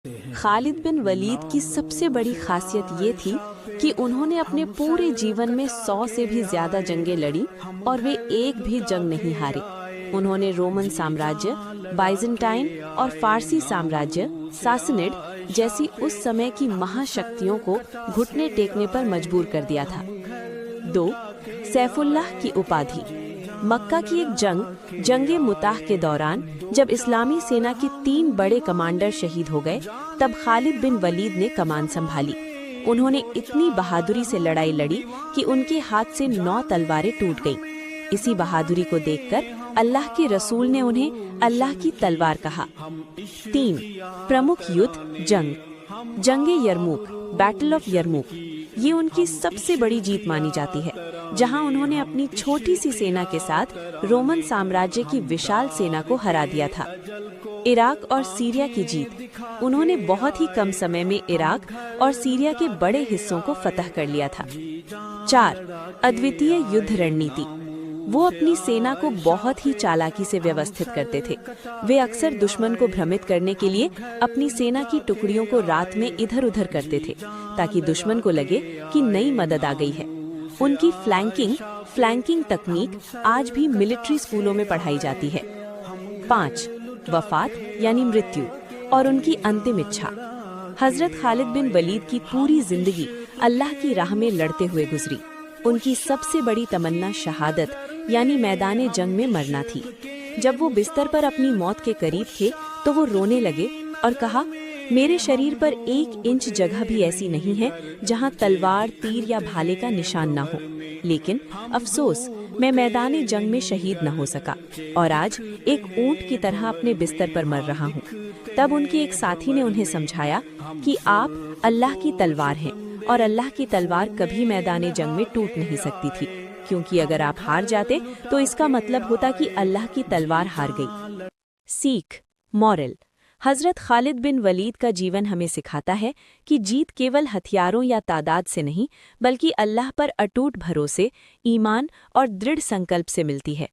खालिद बिन वलीद की सबसे बड़ी खासियत ये थी कि उन्होंने अपने पूरे जीवन में 100 से भी ज्यादा जंगें लड़ी और वे एक भी जंग नहीं हारे। उन्होंने रोमन साम्राज्य, बाइजेंटाइन और फारसी साम्राज्य, सासनिड जैसी उस समय की महाशक्तियों को घुटने टेकने पर मजबूर कर दिया था। 2. सैफुल्लाह की उपाधि। मक्का की एक जंगे मुताह के दौरान जब इस्लामी सेना के 3 बड़े कमांडर शहीद हो गए, तब खालिद बिन वलीद ने कमान संभाली। उन्होंने इतनी बहादुरी से लड़ाई लड़ी कि उनके हाथ से 9 तलवारें टूट गईं। इसी बहादुरी को देखकर अल्लाह के रसूल ने उन्हें अल्लाह की तलवार कहा। 3. प्रमुख युद्ध जंगे यरमुक, बैटल ऑफ यरमुक, ये उनकी सबसे बड़ी जीत मानी जाती है, जहां उन्होंने अपनी छोटी सी सेना के साथ रोमन साम्राज्य की विशाल सेना को हरा दिया था। इराक और सीरिया की जीत। उन्होंने बहुत ही कम समय में इराक और सीरिया के बड़े हिस्सों को फतह कर लिया था। 4. अद्वितीय युद्ध रणनीति। वो अपनी सेना को बहुत ही चालाकी से व्यवस्थित करते थे। वे अक्सर दुश्मन को भ्रमित करने के लिए अपनी सेना की टुकड़ियों को रात में इधर उधर करते थे, ताकि दुश्मन को लगे कि नई मदद आ गई है। उनकी फ्लैंकिंग तकनीक आज भी मिलिट्री स्कूलों में पढ़ाई जाती है। 5. वफात यानी मृत्यु और उनकी अंतिम इच्छा। हजरत खालिद बिन वलीद की पूरी जिंदगी अल्लाह की राह में लड़ते हुए गुजरी। उनकी सबसे बड़ी तमन्ना शहादत यानी मैदाने जंग में मरना थी। जब वो बिस्तर पर अपनी मौत के करीब थे तो वो रोने लगे और कहा, मेरे शरीर पर 1 इंच जगह भी ऐसी नहीं है जहां तलवार, तीर या भाले का निशान ना हो। लेकिन अफसोस, मैं मैदाने जंग में शहीद न हो सका और आज एक ऊंट की तरह अपने बिस्तर पर मर रहा हूँ। तब उनके एक साथी ने उन्हें समझाया कि आप अल्लाह की तलवार हैं और अल्लाह की तलवार कभी मैदाने जंग में टूट नहीं सकती थी, क्योंकि अगर आप हार जाते तो इसका मतलब होता कि अल्लाह की तलवार हार गई। सीख, मॉरल। हजरत खालिद बिन वलीद का जीवन हमें सिखाता है कि जीत केवल हथियारों या तादाद से नहीं, बल्कि अल्लाह पर अटूट भरोसे, ईमान और दृढ़ संकल्प से मिलती है।